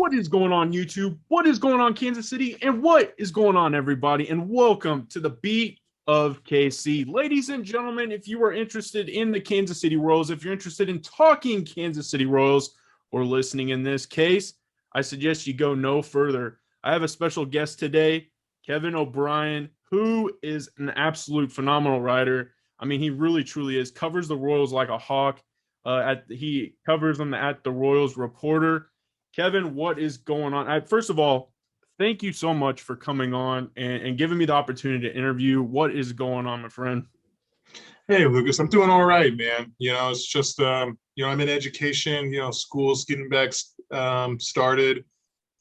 What is going on, YouTube? What is going on, Kansas City? And what is going on, everybody? And welcome to the Beat of KC. Ladies and gentlemen, if you are interested in the Kansas City Royals, if you're interested in talking Kansas City Royals or listening in this case, I suggest you go no further. I have a special guest today, Kevin O'Brien, who is an absolute phenomenal writer. I mean, he really, truly is. Covers the Royals like a hawk. He covers them at the Royals Reporter. Kevin, what is going on? First of all, thank you so much for coming on and giving me the opportunity to interview. What is going on, my friend? Hey, Lucas, I'm doing all right, man. It's just, I'm in education, school's getting back started.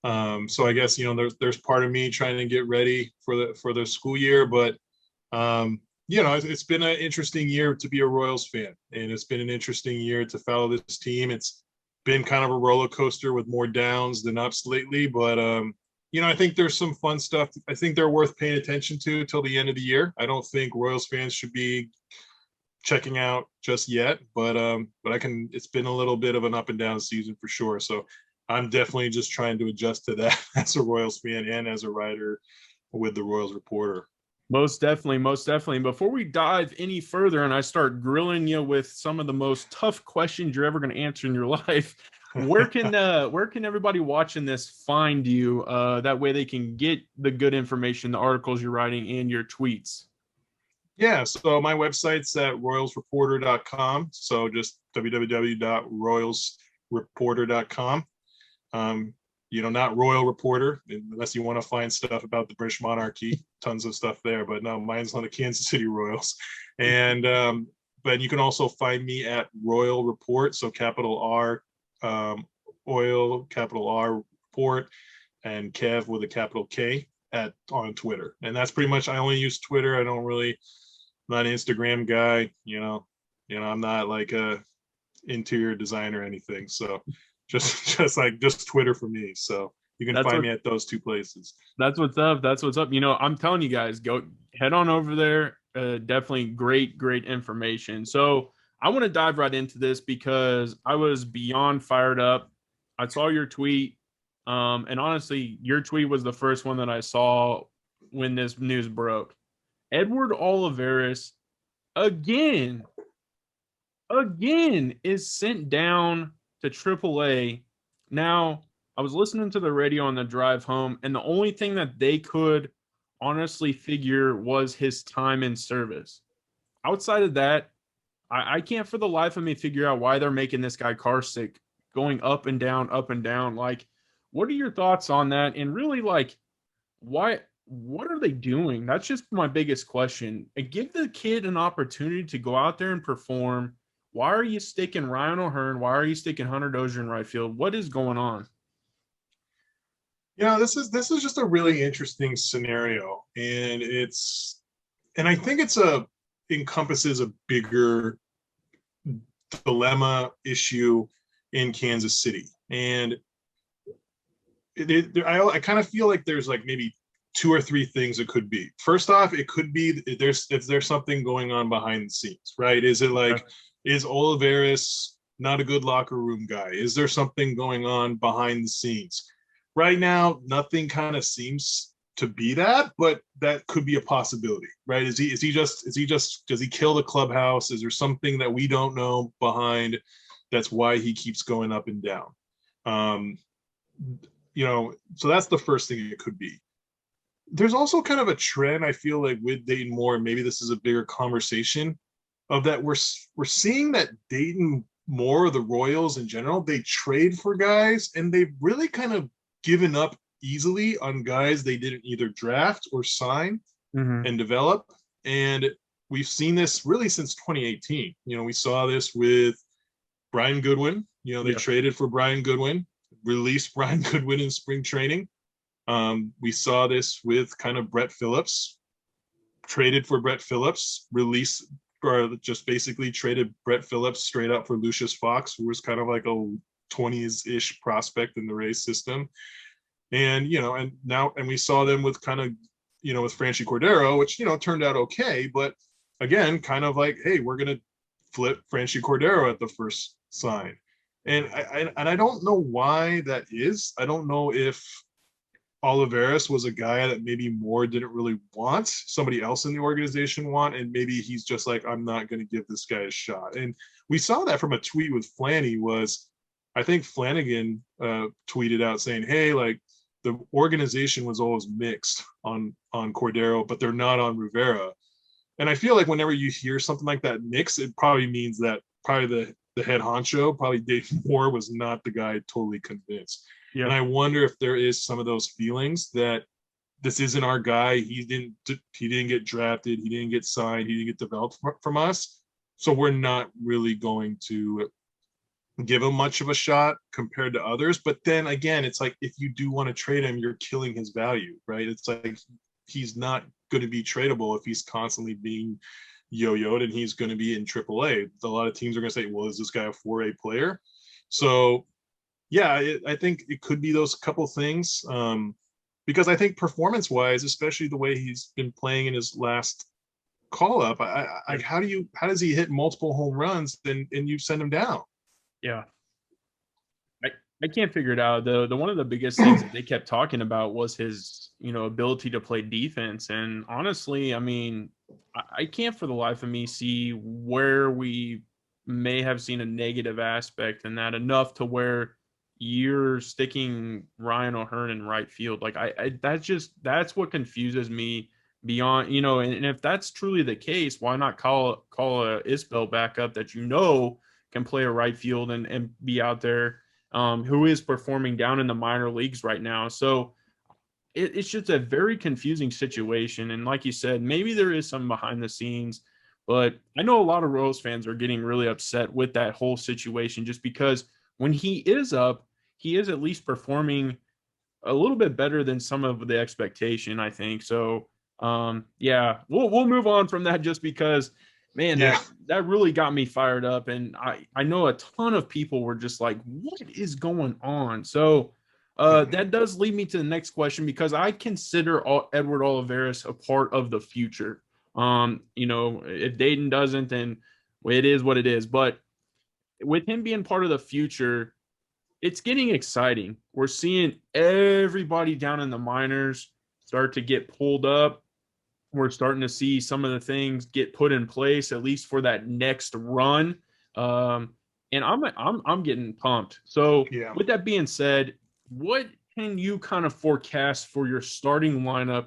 So I guess, there's part of me trying to get ready for the school year, but, it's been an interesting year to be a Royals fan, and it's been an interesting year to follow this team. It's been kind of a roller coaster with more downs than ups lately, but I think there's some fun stuff. I think they're worth paying attention to till the end of the year. I don't think Royals fans should be checking out just yet, but it's been a little bit of an up and down season for sure. So I'm definitely just trying to adjust to that as a Royals fan and as a writer with the Royals Reporter. Most definitely, most definitely. Before we dive any further and I start grilling you with some of the most tough questions you're ever going to answer in your life, where can everybody watching this find you? That way they can get the good information, the articles you're writing, and your tweets. Yeah, so my website's at royalsreporter.com. So just www.royalsreporter.com. Not Royal Reporter, unless you want to find stuff about the British monarchy, tons of stuff there, but no, mine's on the Kansas City Royals. And but you can also find me at Royal Report, so capital R, Oil, capital R Report, and Kev with a capital K on Twitter. And that's pretty much, I only use Twitter. I'm not an Instagram guy, I'm not like a interior designer or anything. So just Twitter for me. So you can find me at those two places. That's what's up. That's what's up. I'm telling you guys, go head on over there. Definitely great information. So I want to dive right into this because I was beyond fired up. I saw your tweet. And honestly, your tweet was the first one that I saw when this news broke. Edward Olivares again is sent down to AAA. Now, I was listening to the radio on the drive home, and the only thing that they could honestly figure was his time in service. Outside of that, I can't for the life of me figure out why they're making this guy car sick, going up and down, up and down. Like, what are your thoughts on that? And really, like, what are they doing? That's just my biggest question. And give the kid an opportunity to go out there and perform. Why are you sticking Ryan O'Hearn? Why are you sticking Hunter Dozier in right field? What is going on? This is just a really interesting scenario, and I think encompasses a bigger dilemma issue in Kansas City, and I kind of feel like there's like maybe two or three things it could be. First off, it could be if there's something going on behind the scenes, right? Is it like, is Olivares not a good locker room guy? Is there something going on behind the scenes? Right now, nothing kind of seems to be that, but that could be a possibility, right? Does he kill the clubhouse? Is there something that we don't know behind that's why he keeps going up and down? So that's the first thing it could be. There's also kind of a trend, I feel like, with Dayton Moore, maybe this is a bigger conversation, of that we're seeing that Dayton Moore, the Royals in general, they trade for guys and they've really kind of given up easily on guys they didn't either draft or sign and develop. And we've seen this really since 2018. We saw this with Brian Goodwin. They traded for Brian Goodwin, released Brian Goodwin in spring training. We saw this with kind of Brett Phillips, traded for Brett Phillips, or just basically traded Brett Phillips straight up for Lucius Fox, who was kind of like a 20s-ish prospect in the Rays system. And, and we saw them with kind of, with Franchy Cordero, which, turned out okay. But again, kind of like, hey, we're going to flip Franchy Cordero at the first sign. And I don't know why that is. I don't know if Oliveras was a guy that maybe Moore didn't really want, somebody else in the organization want, and maybe he's just like, I'm not going to give this guy a shot. And we saw that from a tweet with Flanny. Was I think Flanagan tweeted out saying, hey, like the organization was always mixed on Cordero, but they're not on Rivera. And I feel like whenever you hear something like that mix, it probably means that probably the head honcho, probably Dave Moore, was not the guy totally convinced. Yeah. And I wonder if there is some of those feelings that this isn't our guy. He didn't get drafted. He didn't get signed. He didn't get developed from us. So we're not really going to give him much of a shot compared to others. But then again, it's like, if you do want to trade him, you're killing his value, right? It's like he's not going to be tradable if he's constantly being yo-yoed, and he's going to be in AAA. A lot of teams are going to say, well, is this guy a 4A player? So yeah, I think it could be those couple things, because I think performance-wise, especially the way he's been playing in his last call-up, how does he hit multiple home runs and you send him down? Yeah. I can't figure it out. The one of the biggest things that they kept talking about was his, ability to play defense. And honestly, I mean, I can't for the life of me see where we may have seen a negative aspect in that enough to where you're sticking Ryan O'Hearn in right field. Like that's what confuses me beyond, and if that's truly the case, why not call a Isbell back up that can play a right field and be out there, who is performing down in the minor leagues right now. So it's just a very confusing situation. And like you said, maybe there is some behind the scenes, but I know a lot of Royals fans are getting really upset with that whole situation, just because when he is up, he is at least performing a little bit better than some of the expectation, I think. So yeah, we'll move on from that, just because, man, that really got me fired up. And I know a ton of people were just like, what is going on? So that does lead me to the next question, because I consider Edward Olivares a part of the future. If Dayton doesn't, then it is what it is. But with him being part of the future, it's getting exciting. We're seeing everybody down in the minors start to get pulled up. We're starting to see some of the things get put in place, at least for that next run. And I'm getting pumped. So Yeah. with that being said, what can you kind of forecast for your starting lineup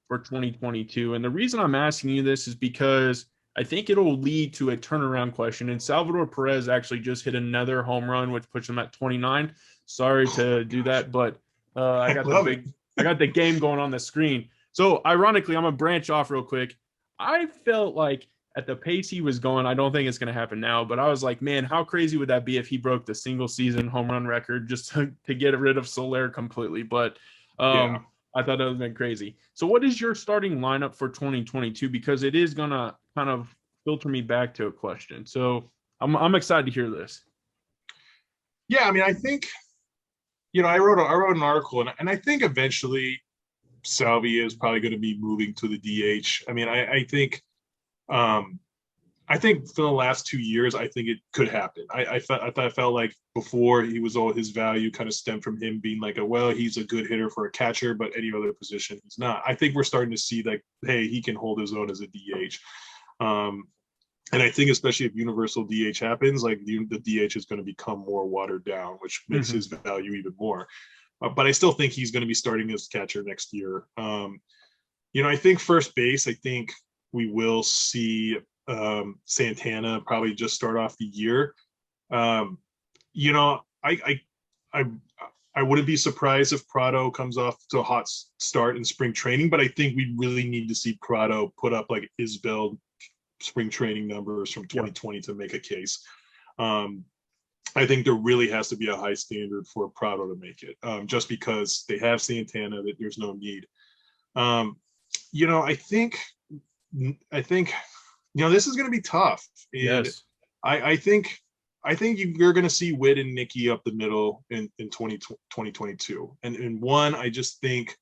for 2022? And the reason I'm asking you this is because I think it'll lead to a turnaround question. And Salvador Perez actually just hit another home run, which puts him at 29. Sorry to do that, but I got the game going on the screen. So ironically, I'm gonna branch off real quick. I felt like at the pace he was going, I don't think it's gonna happen now, but I was like, man, how crazy would that be if he broke the single season home run record just to get rid of Soler completely? But I thought that would have been crazy. So what is your starting lineup for 2022? Because it is gonna kind of filter me back to a question. So I'm excited to hear this. Yeah, I mean, I think, I wrote an article, and I think eventually Salvi is probably going to be moving to the DH. I mean, I think for the last 2 years, I think it could happen. I felt like before his value kind of stemmed from him being like, he's a good hitter for a catcher, but any other position he's not. I think we're starting to see like, hey, he can hold his own as a DH. And I think especially if universal DH happens, like the DH is going to become more watered down, which makes his value even more. But I still think he's going to be starting as catcher next year. I think first base, I think we will see Santana probably just start off the year. I wouldn't be surprised if Prado comes off to a hot start in spring training, but I think we really need to see Prado put up like Isbell spring training numbers from 2020 to make a case. I think there really has to be a high standard for Prado to make it, just because they have Santana, that there's no need. I think this is going to be tough. And yes. I think you're going to see Witt and Nikki up the middle in 2022. And one, I just think,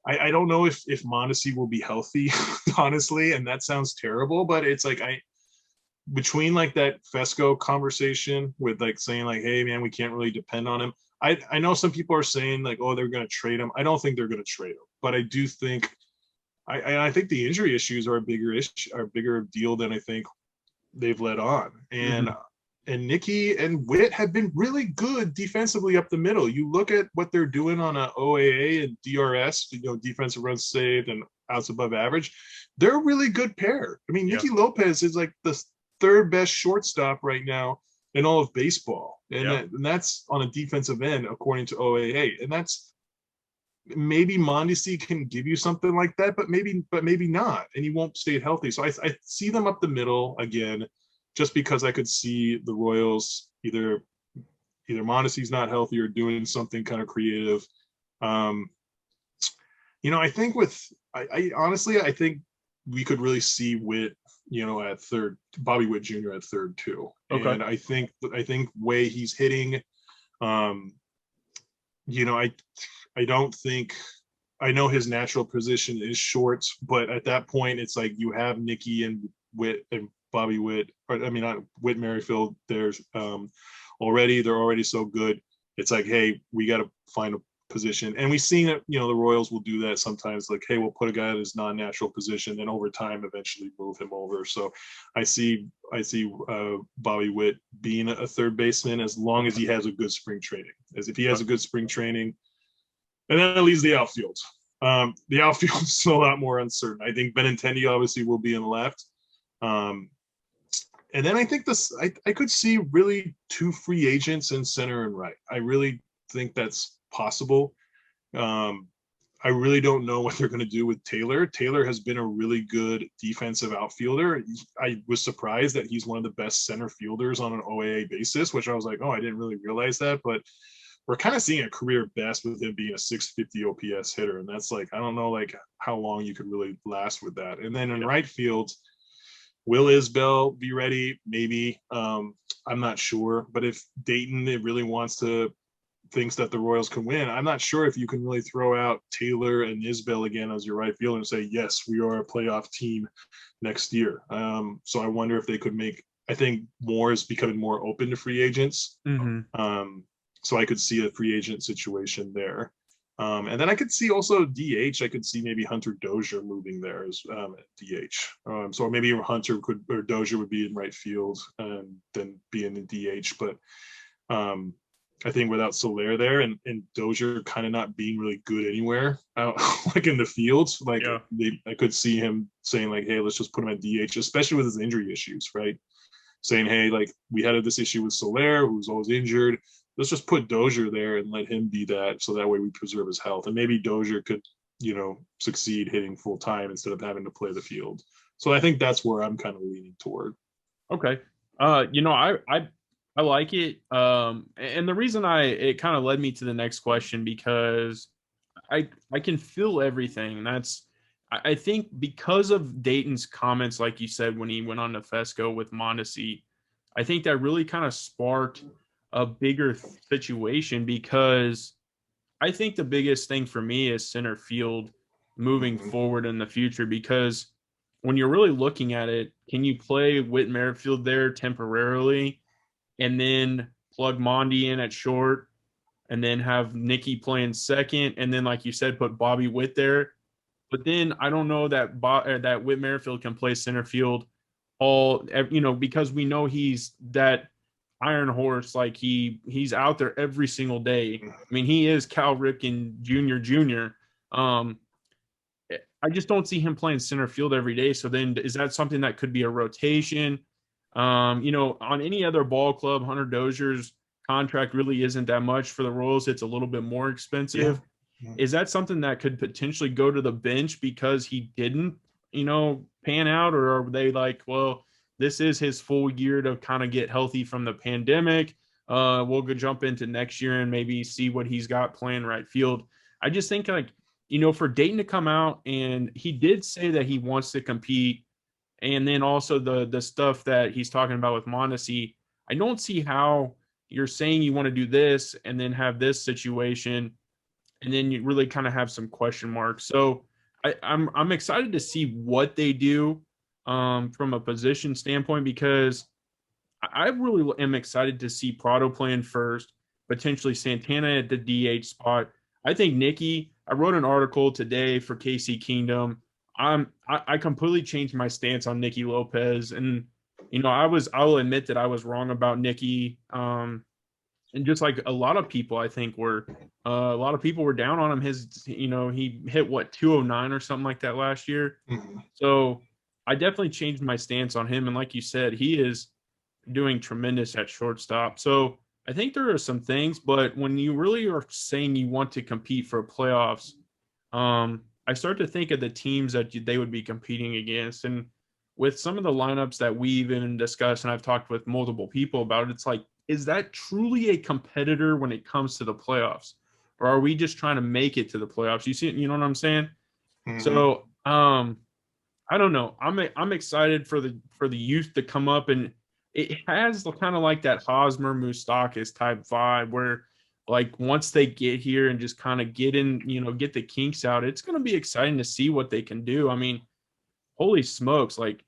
I don't know if Mondesi will be healthy, honestly, and that sounds terrible, but it's like between like that Fesco conversation with like saying like, hey man, we can't really depend on him. I know some people are saying like, oh, they're going to trade him. I don't think they're going to trade him, but I do think I think the injury issues are a bigger issue, are a bigger deal than I think they've let on. And Nikki and Witt have been really good defensively up the middle. You look at what they're doing on a OAA and DRS, defensive runs saved and outs above average. They're a really good pair. I mean, Nikki Lopez is like the third best shortstop right now in all of baseball. And that's on a defensive end, according to OAA. And that's maybe Mondesi can give you something like that, but maybe not. And he won't stay healthy. So I see them up the middle again, just because I could see the Royals either Mondesi's not healthy or doing something kind of creative. I think I honestly, I think we could really see Witt, at third, Bobby Witt Jr. at third too. Okay. And I think way he's hitting, I don't think, I know his natural position is shorts, but at that point it's like you have Nikki and Witt and Bobby Witt, or I mean not Whit Merrifield. There's already, they're already so good. It's like, hey, we got to find a position, and we've seen it. The Royals will do that sometimes. Like, hey, we'll put a guy in his non-natural position, and over time, eventually move him over. So, I see Bobby Witt being a third baseman as long as he has a good spring training. As if he has a good spring training, and then it leaves the outfield. The outfield is a lot more uncertain. I think Benintendi obviously will be in left. And then I think I could see really two free agents in center and right. I really think that's possible. I really don't know what they're going to do with Taylor. Taylor has been a really good defensive outfielder. I was surprised that he's one of the best center fielders on an OAA basis, which I was like, oh, I didn't really realize that. But we're kind of seeing a career best with him being a 650 OPS hitter. And that's like, I don't know like how long you could really last with that. And then in right field, will Isbell be ready? Maybe. I'm not sure. But if Dayton really thinks that the Royals can win, I'm not sure if you can really throw out Taylor and Isbell again as your right fielder and say, yes, we are a playoff team next year. So I wonder if they could I think Moore is becoming more open to free agents. So I could see a free agent situation there. And then I could see also DH. I could see maybe Hunter Dozier moving there as DH. So maybe Hunter or Dozier would be in right field and then be in the DH. But I think without Soler there and Dozier kind of not being really good anywhere, like in the fields, I could see him saying like, hey, let's just put him at DH, especially with his injury issues, right? Saying, hey, like we had this issue with Soler, who's always injured. Let's just put Dozier there and let him be that, so that way we preserve his health. And maybe Dozier could, succeed hitting full time instead of having to play the field. So I think that's where I'm kind of leaning toward. Okay. I like it. And the reason it kind of led me to the next question, because I can feel everything. That's, I think because of Dayton's comments, like you said, when he went on to Fesco with Mondesi, I think that really kind of sparked a bigger situation, because I think the biggest thing for me is center field moving forward in the future, because when you're really looking at it, can you play Whit Merrifield there temporarily and then plug Mondi in at short and then have Nikki playing second, and then, like you said, put Bobby Witt there? But then I don't know that Whit Merrifield can play center field because we know he's that iron horse. Like he's out there every single day. I mean, he is Cal Ripken Jr. I just don't see him playing center field every day. So then is that something that could be a rotation? On any other ball club, Hunter Dozier's contract really isn't that much. For the Royals, it's a little bit more expensive. Yeah. Is that something that could potentially go to the bench because he didn't, pan out? Or are they like, well, this is his full year to kind of get healthy from the pandemic. We'll go jump into next year and maybe see what he's got playing right field. I just think for Dayton to come out, and he did say that he wants to compete. And then also the stuff that he's talking about with Mondesi, I don't see how you're saying you want to do this and then have this situation, and then you really kind of have some question marks. So I'm excited to see what they do. from a position standpoint, because I really am excited to see Prado playing first, potentially Santana at the DH spot. I think Nikki, I wrote an article today for KC Kingdom. I completely changed my stance on Nikki Lopez. And, I will admit that I was wrong about Nikki. And just like a lot of people, I think a lot of people were down on him. He hit what, 209 or something like that last year. Mhm. So I definitely changed my stance on him. And like you said, he is doing tremendous at shortstop. So I think there are some things, but when you really are saying you want to compete for playoffs, I start to think of the teams that they would be competing against. And with some of the lineups that we've even discussed, and I've talked with multiple people about it, it's like, is that truly a competitor when it comes to the playoffs? Or are we just trying to make it to the playoffs? You know what I'm saying? Mhm. So I don't know. I'm excited for the youth to come up, and it has kind of like that Hosmer Moustakis type vibe where, like, once they get here and just kind of get in, get the kinks out, it's going to be exciting to see what they can do. I mean, holy smokes, like,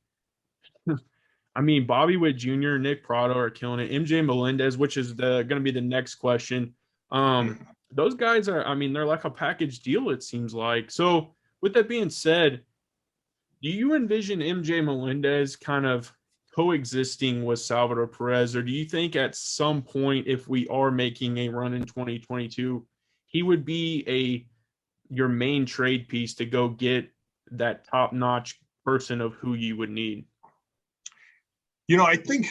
I mean, Bobby Witt Jr., Nick Prado are killing it. MJ Melendez, which is going to be the next question. Um, Mhm. those guys are, I mean, they're like a package deal, it seems like. So, with that being said, do you envision MJ Melendez kind of coexisting with Salvador Perez, or do you think at some point, if we are making a run in 2022, he would be your main trade piece to go get that top notch person of who you would need? I think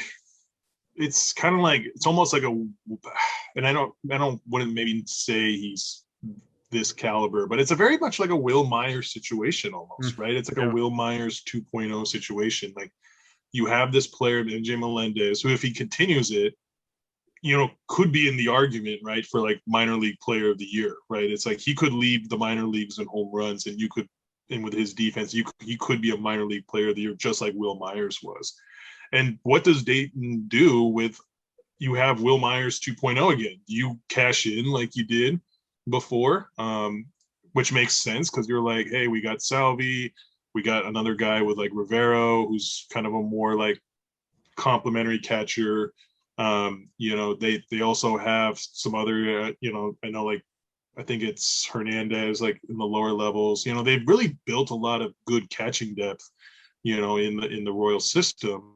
it's kind of like it's almost like and I don't wouldn't maybe say he's this caliber, but it's a very much like a Will Myers situation almost, right? It's like a Yeah, Will Myers 2.0 situation. Like you have this player, MJ Melendez, who if he continues it, could be in the argument, right, for like minor league player of the year, right? It's like he could lead the minor leagues in home runs, and with his defense, he could be a minor league player of the year, just like Will Myers was. And what does Dayton do with you have Will Myers 2.0 again? You cash in like you did before, which makes sense because you're like, hey, we got Salvi, we got another guy with like Rivero, who's kind of a more like complimentary catcher. They also have some other, I know like I think it's Hernandez like in the lower levels. They've really built a lot of good catching depth, in the Royal system.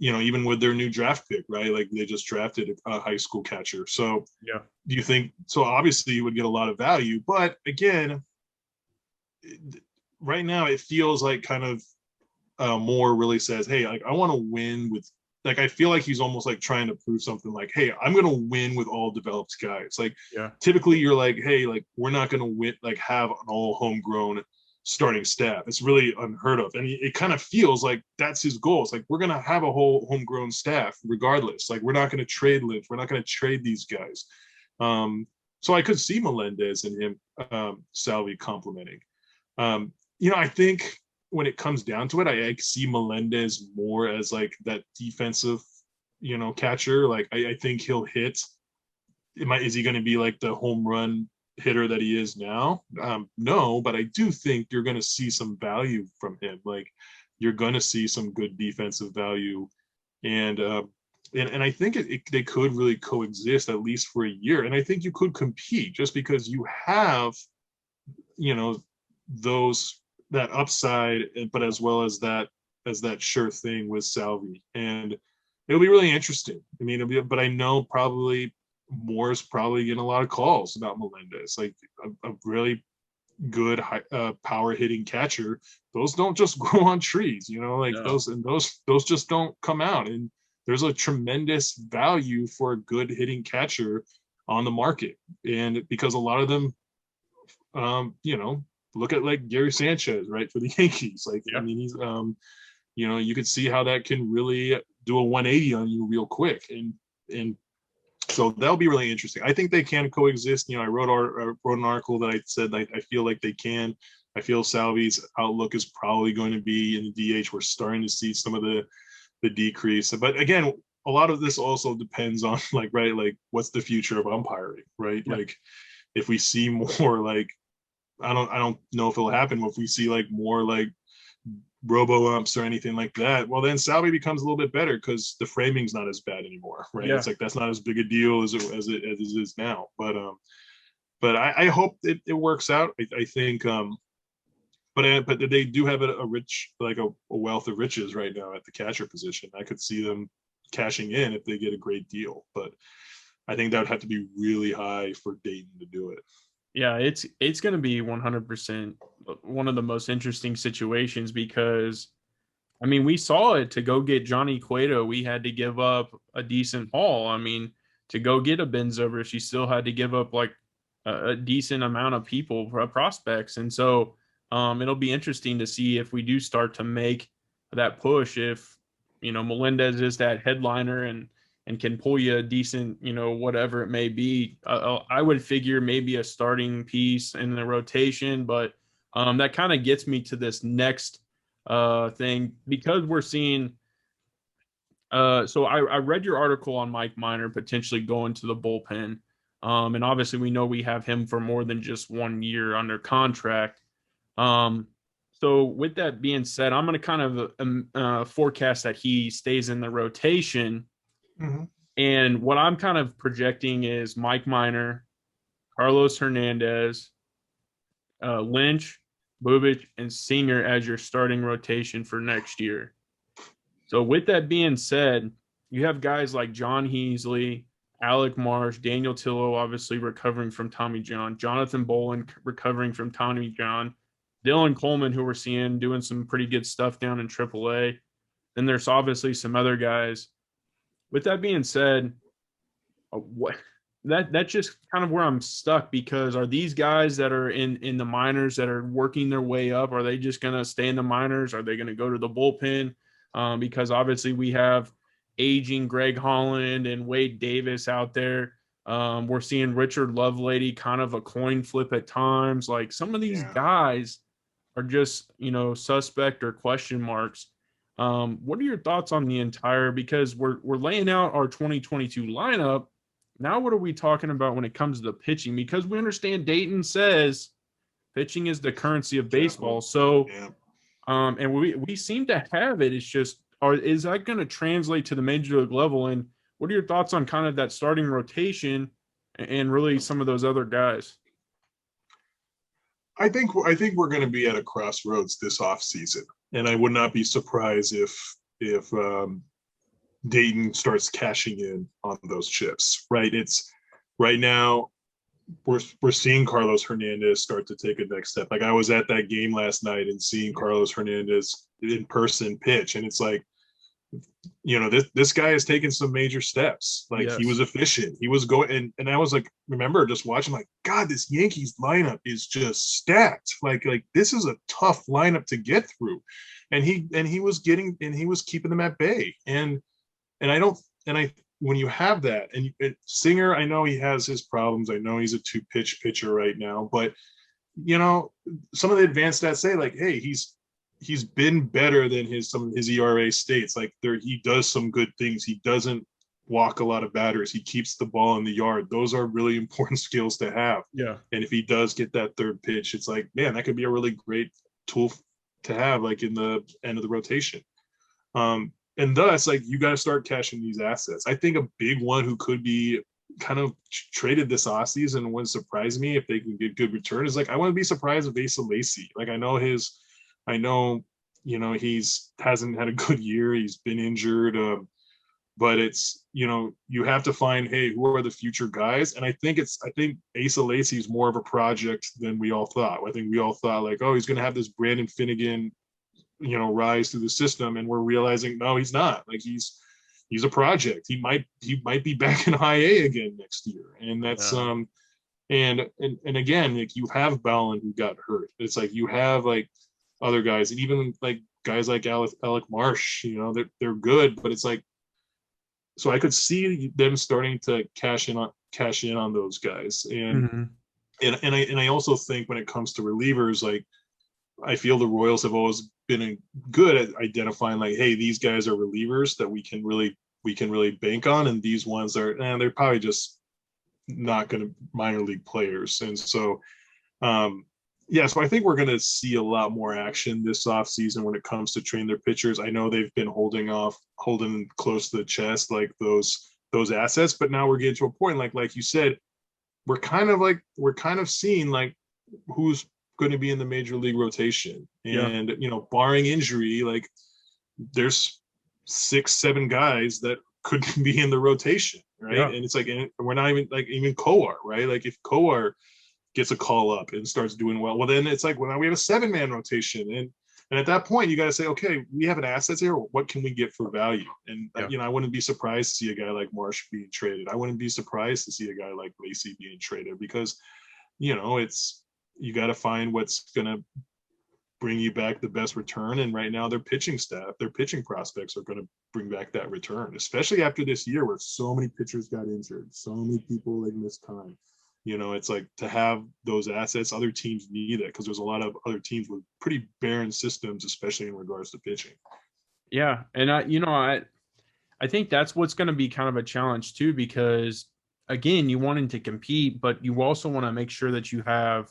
Even with their new draft pick, right? Like they just drafted a high school catcher. So yeah, do you think so? Obviously, you would get a lot of value, but again, right now it feels like kind of Moore really says, hey, like I want to win with like I feel like he's almost like trying to prove something like, hey, I'm gonna win with all developed guys. Like yeah, typically you're like, hey, like we're not gonna win like have an all homegrown starting staff. It's really unheard of. And it kind of feels like that's his goal. It's like we're gonna have a whole homegrown staff regardless. Like we're not gonna trade Lynch, we're not gonna trade these guys. So I could see Melendez and him Salvi complimenting. I think when it comes down to it, I see Melendez more as like that defensive, catcher. Like I think he'll hit. Is he going to be like the home run hitter that he is now? No, but I do think you're going to see some value from him. Like you're going to see some good defensive value, and I think they could really coexist at least for a year. And I think you could compete just because you have, you know, those that upside, but as well as that sure thing with Salvi, and it'll be really interesting. I mean, but I know probably Moore's probably getting a lot of calls about Melendez, like a really good power hitting catcher. Those don't just grow on trees, like no, those just don't come out. And there's a tremendous value for a good hitting catcher on the market, and because a lot of them look at like Gary Sanchez, right, for the Yankees. Like, I yeah, mean, he's, you could see how that can really do a 180 on you real quick, and so that'll be really interesting. I think they can coexist. I wrote an article that I said I feel like they can. I feel Salvi's outlook is probably going to be in the DH. We're starting to see some of the decrease, but again, a lot of this also depends on like right, like what's the future of umpiring, right? yeah, Like if we see more like I don't know if it'll happen if we see like more like robo umps or anything like that, well, then Salvi becomes a little bit better because the framing's not as bad anymore, right? Yeah. It's like that's not as big a deal as it is now. But I hope it works out. I think but they do have a rich, like a wealth of riches right now at the catcher position. I could see them cashing in if they get a great deal, but I think that would have to be really high for Dayton to do it. Yeah, it's going to be 100% one of the most interesting situations because I mean, we saw it. To go get Johnny Cueto, we had to give up a decent haul. I mean, to go get a Ben Zobrist, you still had to give up like a decent amount of people, prospects. And so it'll be interesting to see if we do start to make that push, if, Melendez is that headliner and can pull you a decent, whatever it may be. I would figure maybe a starting piece in the rotation, but that kind of gets me to this next thing because we're seeing. So I read your article on Mike Minor potentially going to the bullpen, and obviously we know we have him for more than just 1 year under contract. So with that being said, I'm going to kind of forecast that he stays in the rotation. Mm-hmm. And what I'm kind of projecting is Mike Minor, Carlos Hernandez, Lynch, Bubic, and Singer as your starting rotation for next year. So with that being said, you have guys like John Heasley, Alec Marsh, Daniel Tillo, obviously recovering from Tommy John, Jonathan Bolin recovering from Tommy John, Dylan Coleman, who we're seeing doing some pretty good stuff down in AAA. Then there's obviously some other guys. With that being said, what that's just kind of where I'm stuck, because are these guys that are in the minors that are working their way up, are they just going to stay in the minors? Are they going to go to the bullpen? Because obviously we have aging Greg Holland and Wade Davis out there. We're seeing Richard Lovelady kind of a coin flip at times. Like some of these guys are just, suspect or question marks. What are your thoughts on the entire, because we're laying out our 2022 lineup. Now, what are we talking about when it comes to the pitching? Because we understand Dayton says pitching is the currency of baseball. So, and we seem to have it. It's just, is that going to translate to the major league level? And what are your thoughts on kind of that starting rotation and really some of those other guys? I think we're going to be at a crossroads this offseason, and I would not be surprised if Dayton starts cashing in on those chips. Right? It's right now we're seeing Carlos Hernandez start to take a next step. Like I was at that game last night and seeing Carlos Hernandez in person pitch, and it's like, this guy has taken some major steps. Like He was efficient. He was going, and I was like, remember just watching, like, God, this Yankees lineup is just stacked. Like this is a tough lineup to get through, and he was keeping them at bay. And when you have that, and Singer, I know he has his problems. I know he's a 2-pitch pitcher right now, but some of the advanced stats say, like, hey, he's been better than his ERA states. Like he does some good things. He doesn't walk a lot of batters. He keeps the ball in the yard. Those are really important skills to have. Yeah. And if he does get that third pitch, it's like, man, that could be a really great tool to have, like in the end of the rotation. And thus, like, you got to start cashing these assets. I think a big one who could be kind of traded this offseason and wouldn't surprise me if they can get good return is, like, I wouldn't be surprised if Asa Lacy. Like, I know he's hasn't had a good year. He's been injured. But it's, you have to find, hey, who are the future guys? And I think Asa Lacy is more of a project than we all thought. I think we all thought, like, oh, he's going to have this Brandon Finnegan, rise through the system, and we're realizing, no, he's not. Like he's a project. He might be back in high A again next year. And that's and again, like, you have Ballin who got hurt. It's like you have like other guys, and even like guys like Alec Marsh, they're good, but it's like, so I could see them starting to cash in on those guys. And and I also think when it comes to relievers, like, I feel the Royals have always been good at identifying, like, hey, these guys are relievers that we can really bank on, and these ones are, they're probably just not going to minor league players. And so, Yeah, so I think we're going to see a lot more action this offseason when it comes to train their pitchers. I know they've been holding close to the chest, like those assets, but now we're getting to a point, like you said, we're kind of seeing like who's going to be in the major league rotation, Yeah. and barring injury, like there's 6, 7 guys that could be in the rotation, right? Yeah. And it's like, and we're not even Coar, right? Like if Coar gets a call up and starts doing well then it's like, well, now we have a 7-man rotation, and at that point you got to say, okay, we have an assets here, what can we get for value? And Yeah. I wouldn't be surprised to see a guy like Marsh being traded. I wouldn't be surprised to see a guy like Lacey being traded, because it's, you got to find what's going to bring you back the best return. And right now their pitching prospects are going to bring back that return, especially after this year where so many pitchers got injured, so many people like missed time. It's like, to have those assets, other teams need it, because there's a lot of other teams with pretty barren systems, especially in regards to pitching. Yeah. And I think that's what's going to be kind of a challenge too, because again, you wanting to compete, but you also want to make sure that you have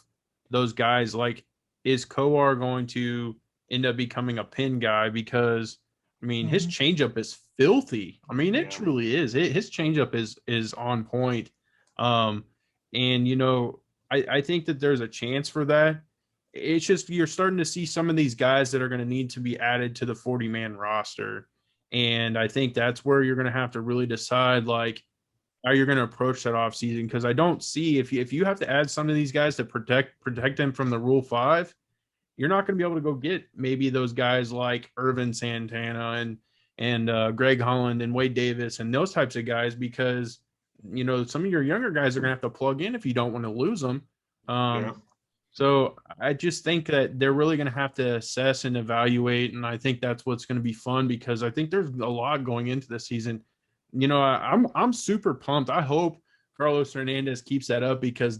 those guys. Like, is Coar going to end up becoming a pin guy? Because I mean, his changeup is filthy. I mean, it truly is. His changeup is on point. Um, and I think that there's a chance for that. It's just you're starting to see some of these guys that are going to need to be added to the 40-man roster. And I think that's where you're going to have to really decide, like, how you're going to approach that offseason. Because I don't see, if you have to add some of these guys to protect them from the Rule 5, you're not going to be able to go get maybe those guys like Irvin Santana and Greg Holland and Wade Davis and those types of guys, because some of your younger guys are going to have to plug in if you don't want to lose them. Yeah. So I just think that they're really going to have to assess and evaluate, and I think that's what's going to be fun, because I think there's a lot going into the season. I'm super pumped. I hope Carlos Hernandez keeps that up, because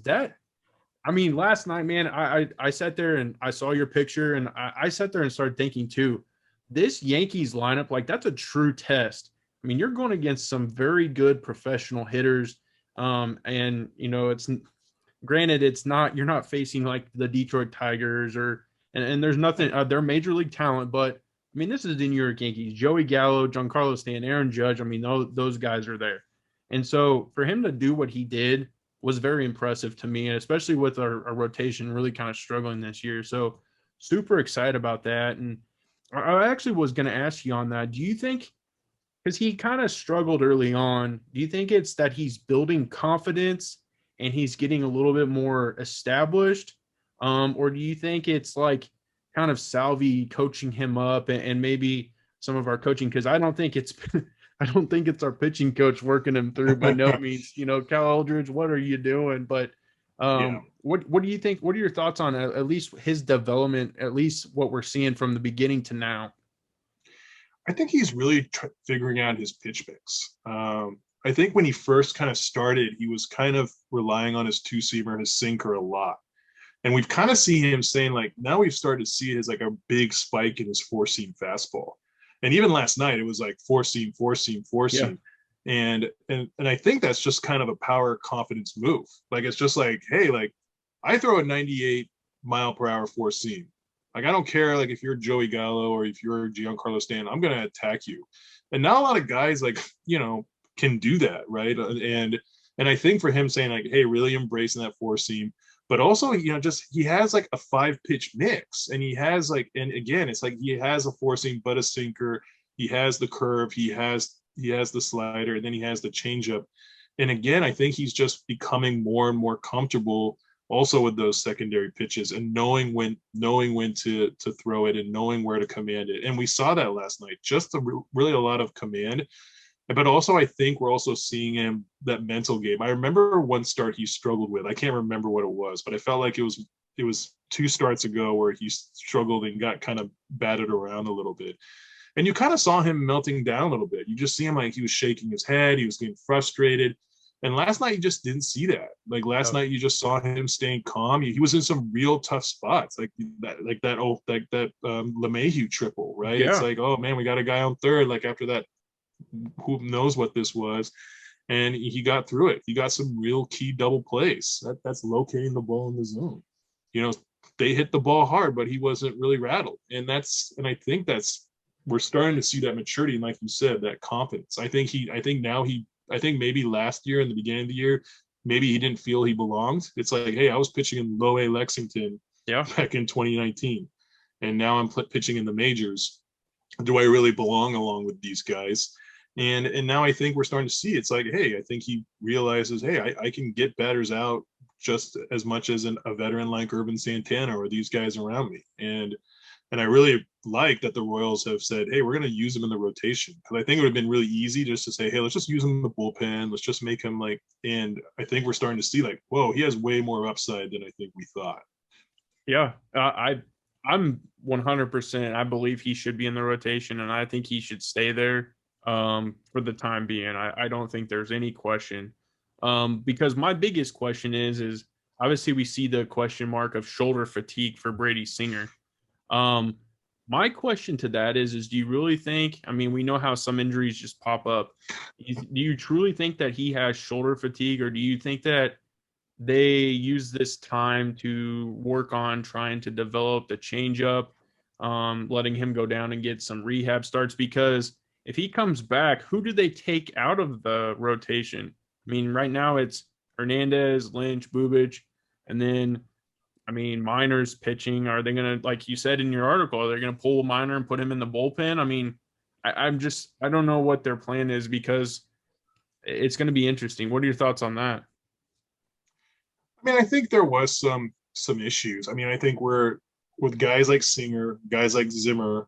last night, man, I sat there and I saw your picture, and I sat there and started thinking too, this Yankees lineup, like, that's a true test. I mean, you're going against some very good professional hitters, and it's granted, it's not, you're not facing like the Detroit Tigers and there's nothing, they're major league talent, but I mean, this is the New York Yankees. Joey Gallo, Giancarlo Stanton, Aaron Judge. I mean, those guys are there. And so for him to do what he did was very impressive to me, and especially with our rotation really kind of struggling this year. So super excited about that. And I actually was going to ask you on that. Do you think, because he kind of struggled early on, do you think it's that he's building confidence and he's getting a little bit more established? Or do you think it's like kind of Salvi coaching him up and maybe some of our coaching? Because I don't think it's I don't think it's our pitching coach working him through by no means. Cal Eldridge, what are you doing? But what do you think? What are your thoughts on at least his development, at least what we're seeing from the beginning to now? I think he's really figuring out his pitch mix. I think when he first kind of started, he was kind of relying on his two-seamer, his sinker a lot. And we've kind of seen him saying, like, now we've started to see his like a big spike in his four-seam fastball. And even last night, it was like four-seam, four-seam, four-seam. Yeah. And I think that's just kind of a power confidence move. Like, it's just like, hey, like, I throw a 98-mile-per-hour four-seam. Like, I don't care, like, if you're Joey Gallo or if you're Giancarlo Stanton, I'm going to attack you. And not a lot of guys, like, can do that, right? And I think for him saying, like, hey, really embracing that four-seam, but also, just he has like a 5-pitch mix, and he has like, and again, it's like he has a four-seam but a sinker, he has the curve, he has the slider, and then he has the changeup. And again, I think he's just becoming more and more comfortable also with those secondary pitches and knowing when to throw it and knowing where to command it. And we saw that last night, just really a lot of command. But also, I think we're also seeing him, that mental game. I remember one start he struggled with. I can't remember what it was, but I felt like it was 2 starts ago where he struggled and got kind of batted around a little bit. And you kind of saw him melting down a little bit. You just see him like he was shaking his head. He was getting frustrated. And last night, you just didn't see that. Like last night, you just saw him staying calm. He was in some real tough spots, like that LeMahieu triple, right? Yeah. It's like, oh man, we got a guy on third. Like after that, who knows what this was, and he got through it. He got some real key double plays. That's locating the ball in the zone. they hit the ball hard, but he wasn't really rattled. And I think that's we're starting to see that maturity, and like you said, that confidence. I think maybe last year in the beginning of the year, maybe he didn't feel he belonged. It's like, hey, I was pitching in low A Lexington Yeah. back in 2019, and now I'm pitching in the majors. Do I really belong along with these guys? And now I think we're starting to see it's like, hey, I think he realizes, hey, I can get batters out just as much as a veteran like Urban Santana or these guys around me. And I really like that the Royals have said, hey, we're going to use him in the rotation. Because I think it would have been really easy just to say, hey, let's just use him in the bullpen. Let's just make him like, and I think we're starting to see like, whoa, he has way more upside than I think we thought. Yeah. I'm 100%. I believe he should be in the rotation, and I think he should stay there for the time being. I don't think there's any question. Because my biggest question is obviously we see the question mark of shoulder fatigue for Brady Singer. Um, my question to that is do you really think, I mean, we know how some injuries just pop up. Do you truly think that he has shoulder fatigue, or do you think that they use this time to work on trying to develop the changeup, letting him go down and get some rehab starts? Because if he comes back, who do they take out of the rotation? I mean, right now it's Hernandez, Lynch, Bubic, and then I mean, Minor's pitching. Are they going to, like you said in your article, are they going to pull Minor and put him in the bullpen? I mean, I don't know what their plan is, because it's going to be interesting. What are your thoughts on that? I mean, I think there was some issues. I mean, I think we're with guys like Singer, guys like Zimmer,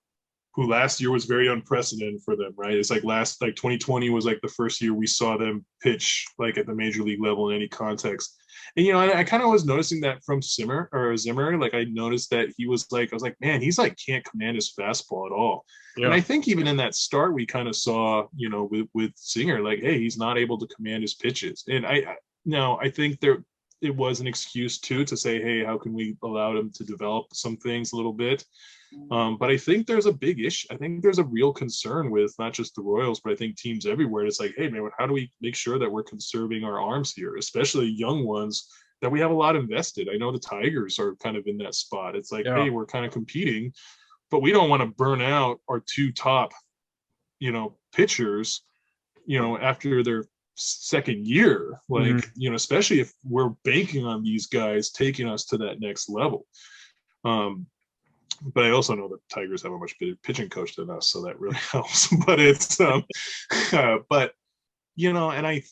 who last year was very unprecedented for them, right? It's like 2020 was like the first year we saw them pitch like at the major league level in any context. And I kind of was noticing that from Zimmer. Like I noticed that he was like, I was like, man, he's like can't command his fastball at all. And Yeah. I think even in that start, we kind of saw, with Singer, like, hey, he's not able to command his pitches. And I think it was an excuse too to say, hey, how can we allow him to develop some things a little bit? But I think there's a big issue. I think there's a real concern with not just the Royals, but I think teams everywhere. It's like, hey, man, how do we make sure that we're conserving our arms here, especially young ones that we have a lot invested? I know the Tigers are kind of in that spot. It's like, Yeah. hey, we're kind of competing, but we don't want to burn out our two top, pitchers, after their second year, like, especially if we're banking on these guys taking us to that next level. But I also know that Tigers have a much better pitching coach than us, so that really helps. But it's but and I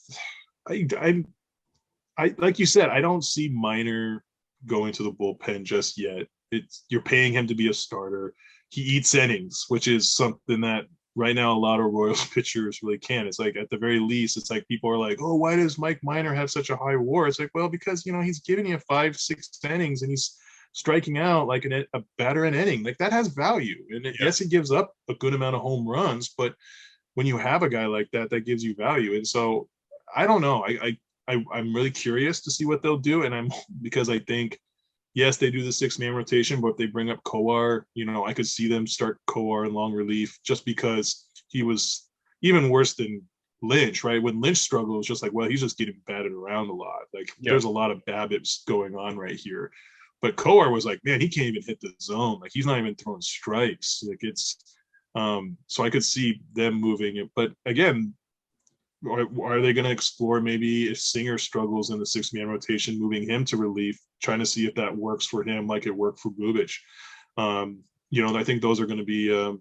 like you said, I don't see Minor going to the bullpen just yet. You're paying him to be a starter. He eats innings, which is something that right now a lot of Royals pitchers really can. It's like at the very least, it's like people are like, oh, why does Mike Minor have such a high WAR? It's like, well, because he's giving you 5-6 innings and he's striking out like a batter an inning. Like that has value. And yes, he gives up a good amount of home runs, but when you have a guy like that, that gives you value. And so I don't know. I'm really curious to see what they'll do. And because I think, yes, they do the 6-man rotation, but if they bring up Kowar, I could see them start Kowar in long relief just because he was even worse than Lynch, right? When Lynch struggled, it was just like, well, he's just getting batted around a lot. Like there's a lot of BABIPs going on right here. But Kowar was like, man, he can't even hit the zone. Like he's not even throwing strikes. Like it's so I could see them moving it. But again, are they going to explore maybe if Singer struggles in the 6-man rotation, moving him to relief, trying to see if that works for him like it worked for Bubic? I think those are going to be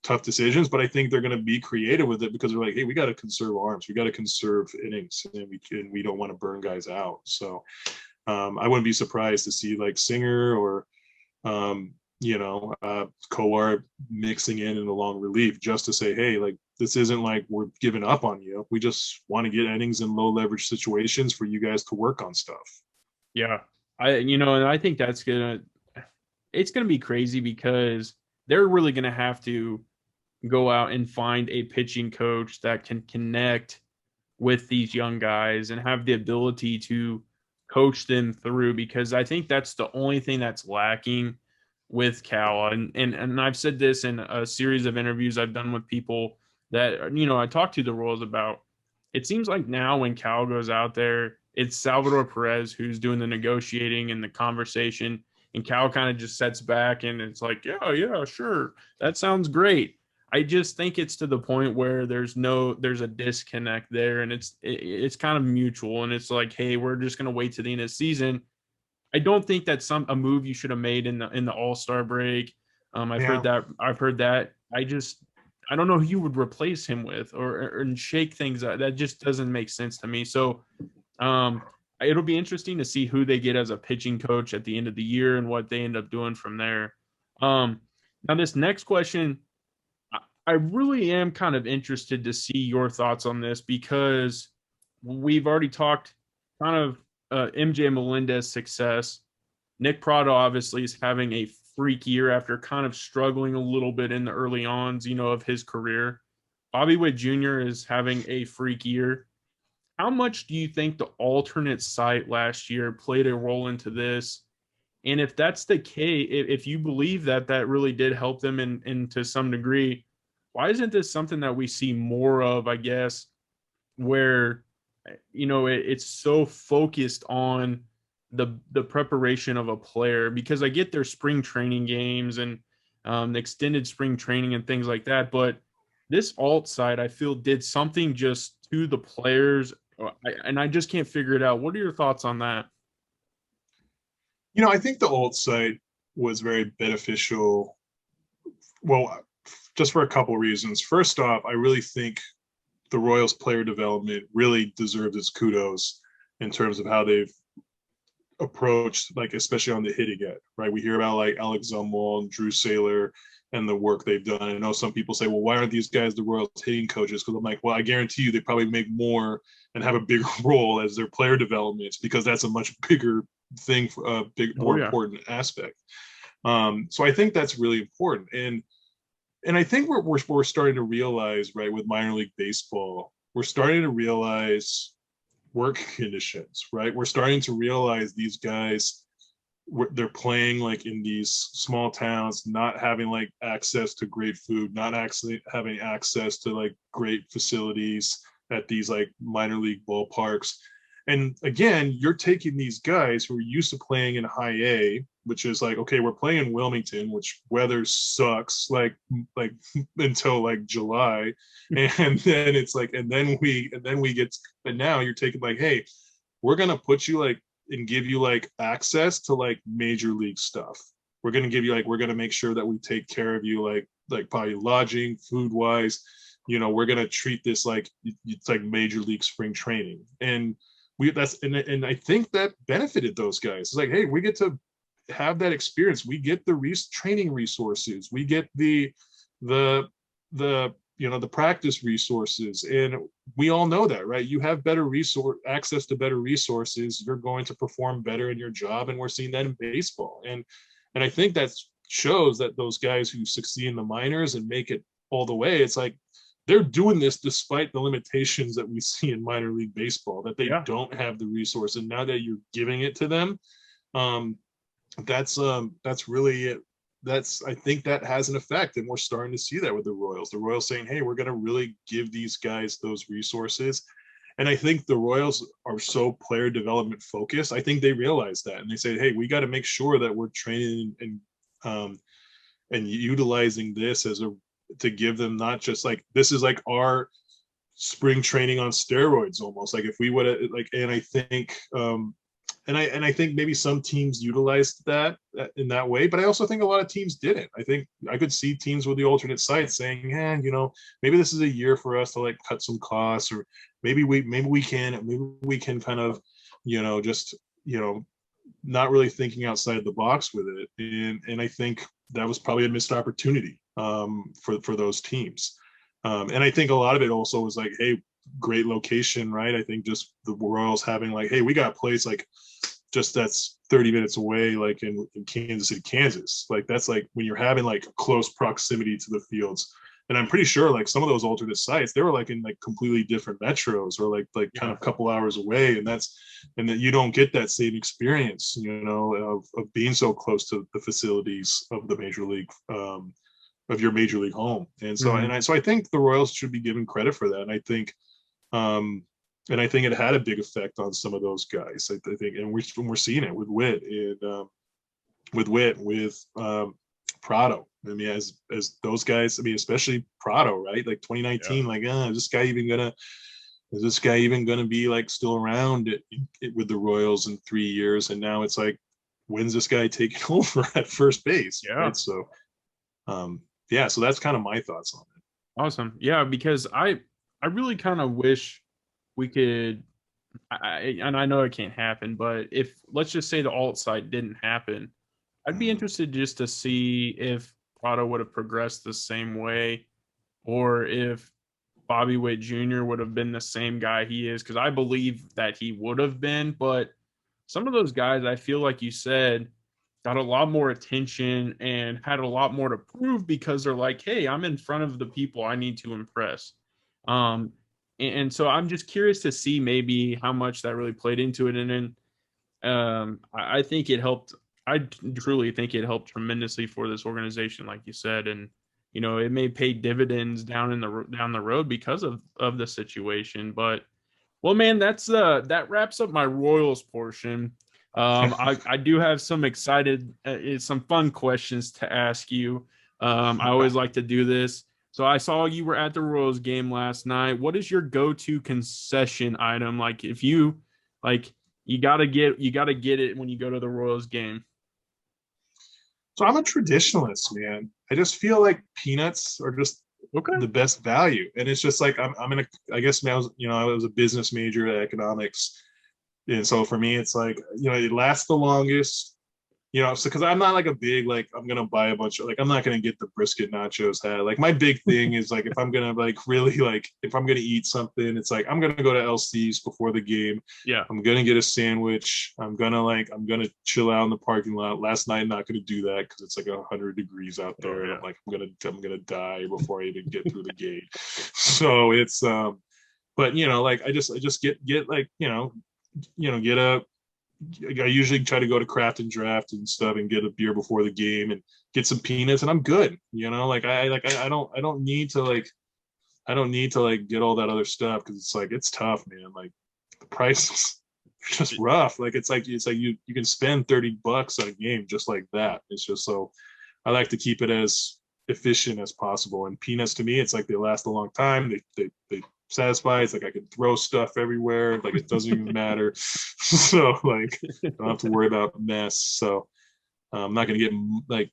tough decisions, but I think they're going to be creative with it because they're like, hey, we got to conserve arms, we got to conserve innings, and we don't want to burn guys out. So I wouldn't be surprised to see like Singer or Kowar mixing in the long relief just to say, hey, like this isn't like we're giving up on you. We just want to get innings in low leverage situations for you guys to work on stuff. Yeah. And I think it's gonna be crazy because they're really gonna have to go out and find a pitching coach that can connect with these young guys and have the ability to coach them through, because I think that's the only thing that's lacking with Cal. And I've said this in a series of interviews I've done with people that, I talked to the Royals about. It seems like now when Cal goes out there, it's Salvador Perez who's doing the negotiating and the conversation. and Cal kind of just sets back and it's like, yeah, sure, that sounds great. I just think it's to the point where there's a disconnect there, and it's kind of mutual, and it's like, hey, we're just gonna wait to the end of the season. I don't think that's a move you should have made in the All-Star break. I've Yeah. heard that. I don't know who you would replace him with or and shake things up. That just doesn't make sense to me. So um, it'll be interesting to see who they get as a pitching coach at the end of the year and what they end up doing from there. Now this next question, I really am kind of interested to see your thoughts on this because we've already talked kind of MJ Melendez's success. Nick Prado obviously is having a freak year after kind of struggling a little bit in the early ons, of his career. Bobby Witt Jr. is having a freak year. How much do you think the alternate site last year played a role into this? And if that's the case, if you believe that that really did help them in to some degree, why isn't this something that we see more of, I guess, where it's so focused on the preparation of a player? Because I get their spring training games and the extended spring training and things like that, but this alt side I feel did something just to the players, and I just can't figure it out. What are your thoughts on that? I think the alt site was very beneficial. Well, just for a couple reasons. First off, I really think the Royals player development really deserves its kudos in terms of how they've approached, like, especially on the hitting end, right? We hear about like Alex Zumwalt and Drew Saylor and the work they've done. I know some people say, well, why aren't these guys the Royals hitting coaches? Because I'm like, well, I guarantee you they probably make more and have a bigger role as their player development, because that's a much bigger thing, for a more important aspect. So I think that's really important. And I think we're starting to realize, right, with minor league baseball, we're starting to realize work conditions, right? We're starting to realize these guys, they're playing like in these small towns, not having like access to great food, not actually having access to like great facilities at these like minor league ballparks. And again, you're taking these guys who are used to playing in high A, which is like, okay, we're playing in Wilmington, which weather sucks like until like July. And then it's like, and then we get, and now you're taking like, hey, we're gonna put you like and give you like access to like major league stuff. We're gonna give you like, we're gonna make sure that we take care of you like probably lodging, food wise. We're gonna treat this like it's like major league spring training. And and I think that benefited those guys. It's like, hey, we get to have that experience. We get the training resources. We get the practice resources, and we all know that, right? You have better access to better resources, you're going to perform better in your job, and we're seeing that in baseball. And I think that shows that those guys who succeed in the minors and make it all the way, it's like they're doing this despite the limitations that we see in minor league baseball, that they don't have the resource. And now that you're giving it to them, that's really it. I think that has an effect, and we're starting to see that with the Royals. The Royals saying, hey, we're going to really give these guys those resources. And I think the Royals are so player development focused. I think they realize that, and they say, hey, we got to make sure that we're training and utilizing this to give them not just like, this is like our spring training on steroids almost. Like if we would have like, and I think I think maybe some teams utilized that in that way, but I also think a lot of teams didn't. I think I could see teams with the alternate sites saying, maybe this is a year for us to like cut some costs, or maybe we can kind of, just, not really thinking outside the box with it. And I think that was probably a missed opportunity for those teams. And I think a lot of it also was like, hey, great location, right? I think just the Royals having like, hey, we got a place like just that's 30 minutes away, like in Kansas City, Kansas. Like that's like when you're having like close proximity to the fields. And I'm pretty sure like some of those alternate sites, they were like in like completely different metros, or like kind of a couple hours away. And that you don't get that same experience, of being so close to the facilities of the major league, of your major league home. And so, so I think the Royals should be given credit for that. And I think it had a big effect on some of those guys. I think, and we're seeing it with Witt, with Witt, with Prado. I mean, as those guys, I mean, especially Prado, right? Like 2019, Yeah. like, is this guy even gonna be like still around with the Royals in 3 years? And now it's like, when's this guy taking over at first base, Yeah. right? So, yeah, so that's kind of my thoughts on it. Awesome. Yeah, because I really kind of wish we could and I know it can't happen, but if let's just say the alt site didn't happen, I'd be Mm. interested just to see if Prado would have progressed the same way or if Bobby Witt Jr. would have been the same guy he is, because I believe that he would have been. But some of those guys, I feel like you said, got a lot more attention and had a lot more to prove because they're like, hey, I'm in front of the people I need to impress. Um, and so I'm just curious to see maybe how much that really played into it. And then I think it helped. I truly think it helped tremendously for this organization, like you said, and it may pay dividends down the road because of the situation. But well, man, that wraps up my Royals portion. I do have some fun questions to ask you. I always like to do this. So I saw you were at the Royals game last night. What is your go-to concession item? Like if you like you gotta get it when you go to the Royals game. So I'm a traditionalist, man. I just feel like peanuts are just Okay. the best value, and it's just like I'm in a. I guess I was, I was a business major at economics, and so for me, it's like, it lasts the longest. So because I'm not like a big, like, I'm gonna buy a bunch of, like, I'm not gonna get the brisket nachos hat. Like my big thing is like, if I'm gonna like really, like, if I'm gonna eat something, it's like I'm gonna go to LC's before the game. Yeah. I'm gonna get a sandwich. I'm gonna chill out in the parking lot. Last night, I'm not gonna do that because it's like 100 degrees out Oh there, and yeah. I'm gonna die before I even get through the gate. So it's but like I just get like, get a. I usually try to go to Craft and Draft and stuff and get a beer before the game and get some peanuts, and I'm good. I don't need to like get all that other stuff because it's like, it's tough, man. Like the prices are just rough. Like it's like you can spend $30 on a game just like that. It's just, so I like to keep it as efficient as possible. And peanuts, to me, it's like they last a long time. They satisfy. It's like I can throw stuff everywhere. Like it doesn't even matter. So like I don't have to worry about mess. So I'm not gonna get like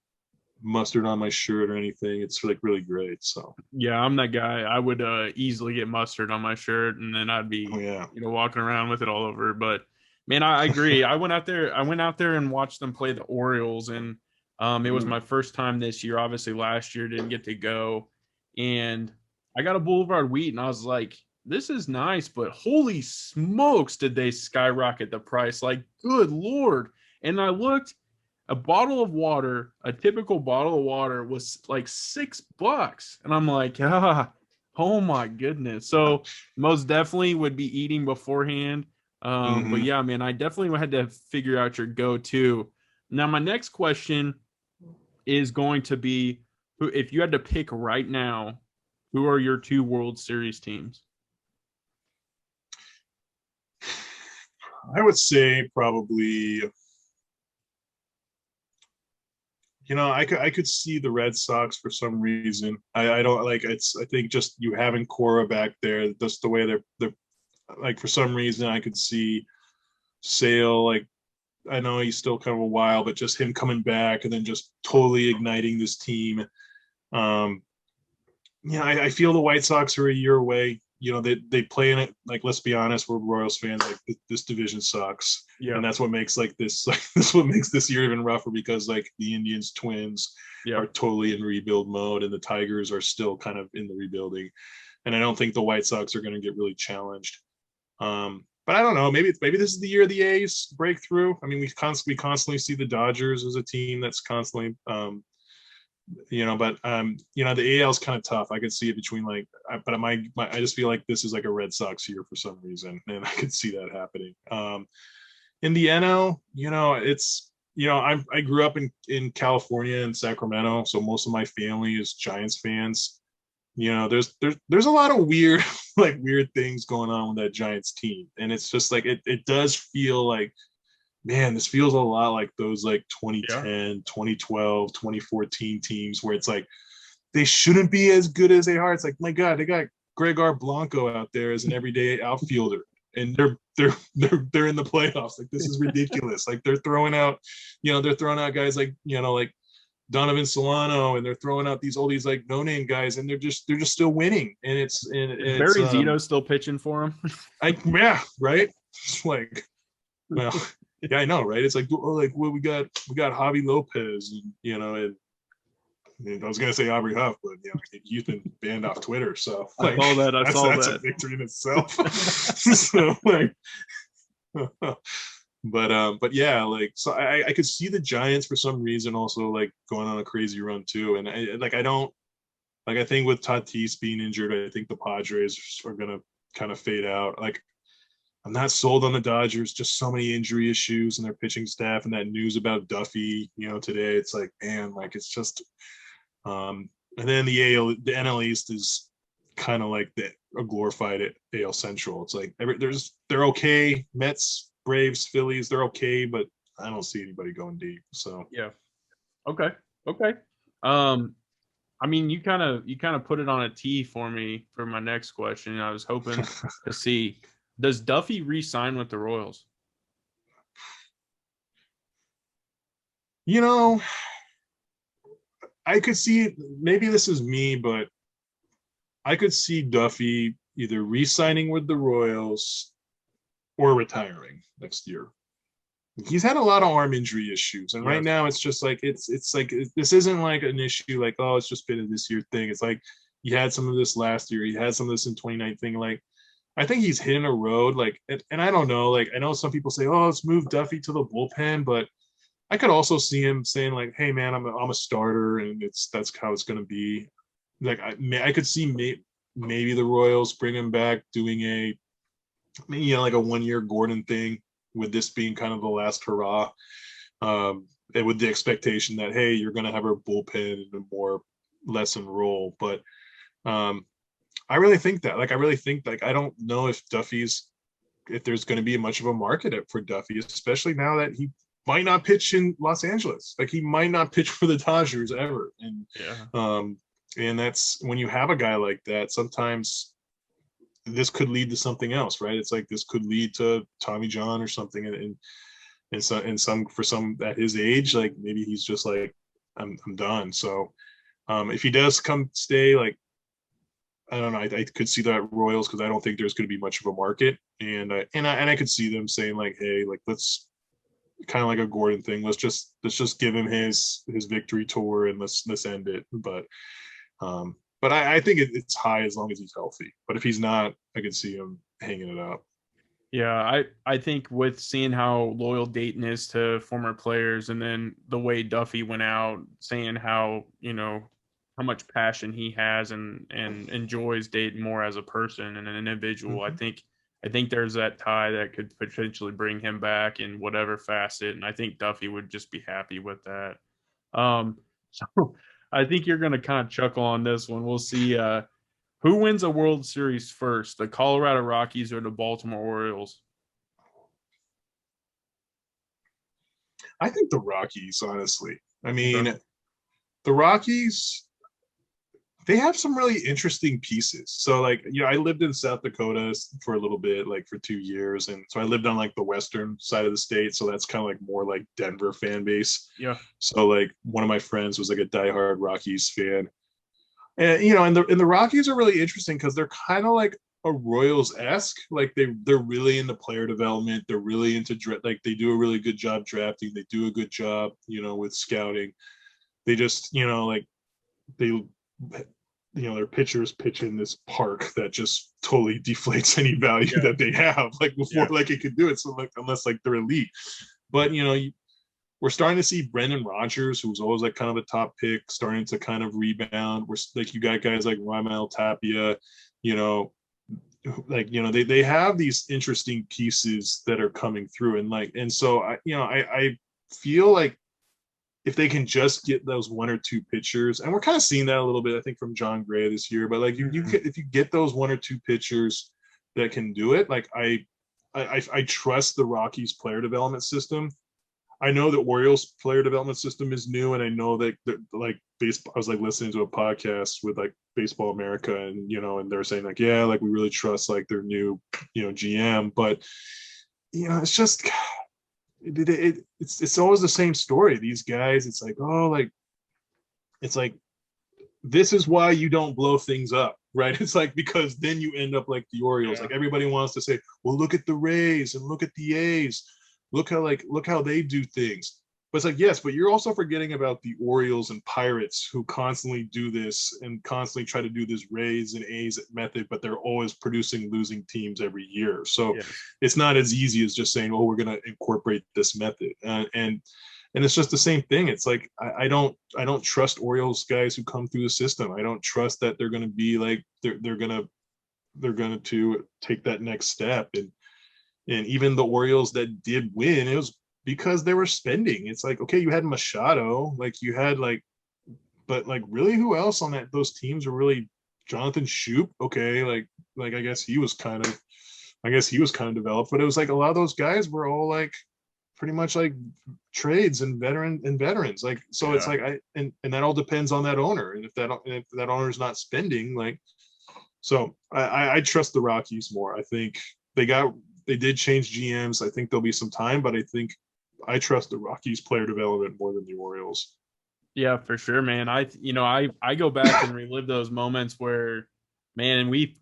mustard on my shirt or anything. It's like really great. So Yeah, I'm that guy. I would easily get mustard on my shirt, and then I'd oh, be, yeah. walking around with it all over. But man, I agree. I went out there. I went out there and watched them play the Orioles, and it was Mm. my first time this year. Obviously, last year didn't get to go, and I got a Boulevard Wheat, and I was like, "This is nice," but holy smokes, did they skyrocket the price? Like, good lord! And I looked, a bottle of water, a typical bottle of water was like $6. And I'm like, oh my goodness. So most definitely would be eating beforehand. But Mm-hmm. yeah, man, I definitely had to figure out your go-to. Now, my next question is going to be, who, if you had to pick right now, who are your two World Series teams? I would say probably, I could see the Red Sox for some reason. I don't like, I think just you having Cora back there, just the way they're like, for some reason I could see Sale, like, I know he's still kind of a while, but just him coming back and then just totally igniting this team. Um, I feel the White Sox are a year away. They play in it. Like, let's be honest, we're Royals fans. Like this division sucks, Yeah. and that's what makes like this. Like this what makes this year even rougher, because like the Indians, Twins Yeah. are totally in rebuild mode, and the Tigers are still kind of in the rebuilding. And I don't think the White Sox are going to get really challenged. But I don't know. Maybe this is the year the A's break through. I mean, we constantly see the Dodgers as a team that's constantly, but the AL is kind of tough. I could see it between like, but I just feel like this is like a Red Sox year for some reason, and I could see that happening. In the NL, it's, I grew up in California and Sacramento, so most of my family is Giants fans. There's a lot of weird like weird things going on with that Giants team, and it's just like it does feel like man, this feels a lot like those like Yeah. 2010, 2012, 2014 teams where it's like they shouldn't be as good as they are. It's like, my God, they got Gregor Blanco out there as an everyday outfielder, and they're in the playoffs. Like, this is ridiculous. Like, they're throwing out, they're throwing out guys like, like Donovan Solano, and they're throwing out all these like no name guys, and they're just still winning. And Is it's Barry Zito still pitching for him? yeah, right. It's like, well, yeah, I know, right? It's like, well, we got Javi Lopez, and I was gonna say Aubrey Huff, but he's been banned off Twitter, so I like saw that. I saw that's a that. victory in itself. So like, but yeah, like, so I could see the Giants for some reason also like going on a crazy run too, and I don't like, I think with Tatis being injured, I think the Padres are gonna kind of fade out. Like, I'm not sold on the Dodgers. Just so many injury issues and their pitching staff, and that news about Duffy, today. It's like, man, like, it's just. And then the NL East is kind of like a glorified AL Central. It's like they're okay. Mets, Braves, Phillies, they're okay, but I don't see anybody going deep. So Yeah. Okay. Okay. Um, I mean, you kind of put it on a tee for me for my next question. I was hoping to see, does Duffy re-sign with the Royals? you know, I could see it. Maybe this is me, but I could see Duffy either re-signing with the Royals or retiring next year. He's had a lot of arm injury issues, and right Yes. now it's just like it's like this isn't like an issue like, oh, it's just been a this year thing. It's like he had some of this last year, he had some of this in 2019. Like, I think he's hitting a road, like, and I don't know, like, I know some people say, oh, let's move Duffy to the bullpen, but I could also see him saying like, hey man, I'm a starter, and that's how it's going to be. Like, I could see maybe the Royals bring him back doing like a 1 year Gordon thing, with this being kind of the last hurrah, and with the expectation that, hey, you're going to have our bullpen in a more lessened role. But I really think that, like, I don't know if there's going to be much of a market for Duffy, especially now that he might not pitch in Los Angeles. Like, he might not pitch for the Dodgers ever, Yeah. and that's when you have a guy like that. Sometimes this could lead to something else, right? It's like this could lead to Tommy John or something, and some for some at his age, like, maybe he's just like, I'm done. So if he does come stay, like, I don't know, I could see that Royals, because I don't think there's going to be much of a market, and I could see them saying like, hey, like, let's kind of like a Gordon thing. Let's just give him his victory tour, and let's end it. But I think it's high as long as he's healthy. But if he's not, I could see him hanging it up. Yeah, I think with seeing how loyal Dayton is to former players, and then the way Duffy went out saying how, how much passion he has and enjoys Dayton more as a person and an individual. I Mhm. think I think there's that tie that could potentially bring him back in whatever facet, and I think Duffy would just be happy with that. So I think you're going to kind of chuckle on this one. We'll see who wins a World Series first, the Colorado Rockies or the Baltimore Orioles. I think the Rockies, honestly. I Okay. mean, the Rockies, they have some really interesting pieces. So, like, I lived in South Dakota for a little bit, like for 2 years, and so I lived on like the western side of the state. So that's kind of like more like Denver fan base. Yeah. So like one of my friends was like a diehard Rockies fan, and and the Rockies are really interesting because they're kind of like a Royals esque. Like, they're really into player development. They're really into like, they do a really good job drafting. They do a good job, with scouting. They just, like, they their pitchers pitch in this park that just totally deflates any value Yeah. that they have, like, before Yeah. like it could do it. So, like, unless like they're elite. But we're starting to see Brendan Rodgers, who was always like kind of a top pick, starting to kind of rebound. We're like, you got guys like Raimel Tapia, you know, like, they have these interesting pieces that are coming through, and so I feel like if they can just get those one or two pitchers, and we're kind of seeing that a little bit, I think, from John Gray this year. But like, Mhm. if you get those one or two pitchers that can do it, like, I trust the Rockies player development system. I know the Orioles player development system is new, and I know that like baseball. I was like listening to a podcast with like Baseball America, and and they're saying like, yeah, like we really trust like their new GM, but it's just it's always the same story. These guys, it's like, oh, like it's like this is why you don't blow things up, right? It's like because then you end up like the Orioles. Yeah. Like everybody wants to say, well, look at the Rays and look at the A's. Look how they do things. But it's like, yes, but you're also forgetting about the Orioles and Pirates who constantly do this and constantly try to do this Rays and A's method, but they're always producing losing teams every year. So Yes. it's not as easy as just saying, oh, we're going to incorporate this method. And it's just the same thing. It's like I don't trust Orioles guys who come through the system. I don't trust that they're going to be like they're going to take that next step. And even the Orioles that did win, it was because they were spending. It's like, okay, you had Machado, like you had but like really, who else on those teams were really Jonathan Shoup? Okay, like I guess he was kind of developed, but it was like a lot of those guys were all like pretty much like trades and veterans. Like so, it's like and that all depends on that owner, and if that owner is not spending, like so, I trust the Rockies more. I think they did change GMs. I think there'll be some time, but I trust the Rockies player development more than the Orioles. Yeah, for sure, man. I go back and relive those moments where, man, we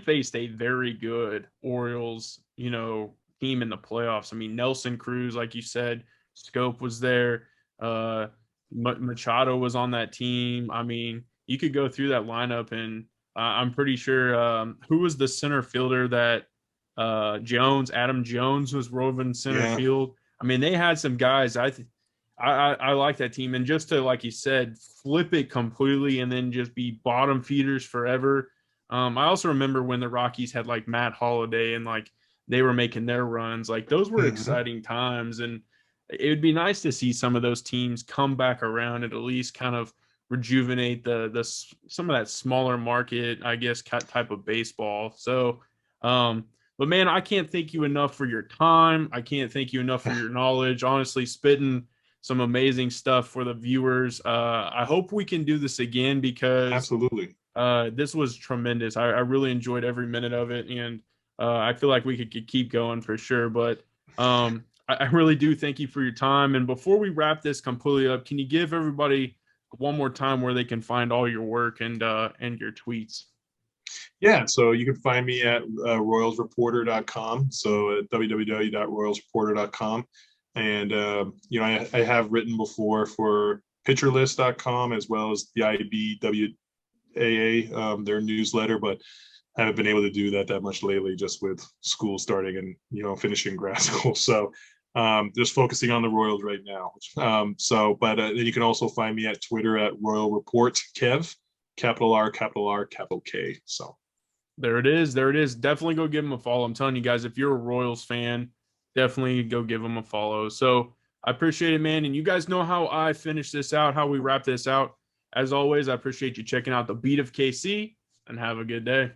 faced a very good Orioles, team in the playoffs. I mean, Nelson Cruz, like you said, Scope was there. Machado was on that team. I mean, you could go through that lineup, and I'm pretty sure who was the center fielder that Adam Jones was roving center Yeah. field. I mean, they had some guys. I like that team, and just to, like you said, flip it completely and then just be bottom feeders forever. I also remember when the Rockies had like Matt Holliday and like they were making their runs. Like those were Mhm. exciting times, and it would be nice to see some of those teams come back around and at least kind of rejuvenate the some of that smaller market, I guess, type of baseball. So, but man, I can't thank you enough for your time. I can't thank you enough for your knowledge. Honestly, spitting some amazing stuff for the viewers. I hope we can do this again because Absolutely. this was tremendous. I really enjoyed every minute of it, and I feel like we could keep going for sure. But I really do thank you for your time. And before we wrap this completely up, can you give everybody one more time where they can find all your work and your tweets? Yeah, so you can find me at royalsreporter.com. So at www.royalsreporter.com. And, I have written before for pitcherlist.com as well as the IBWAA, their newsletter, but I haven't been able to do that much lately just with school starting and, finishing grad school. So just focusing on the Royals right now. But then you can also find me at Twitter at Royal Report Kev, capital R, capital K. So There it is. There it is. Definitely go give them a follow. I'm telling you guys, if you're a Royals fan, definitely go give them a follow. So I appreciate it, man. And you guys know how I finish this out, how we wrap this out. As always, I appreciate you checking out the Beat of KC, and have a good day.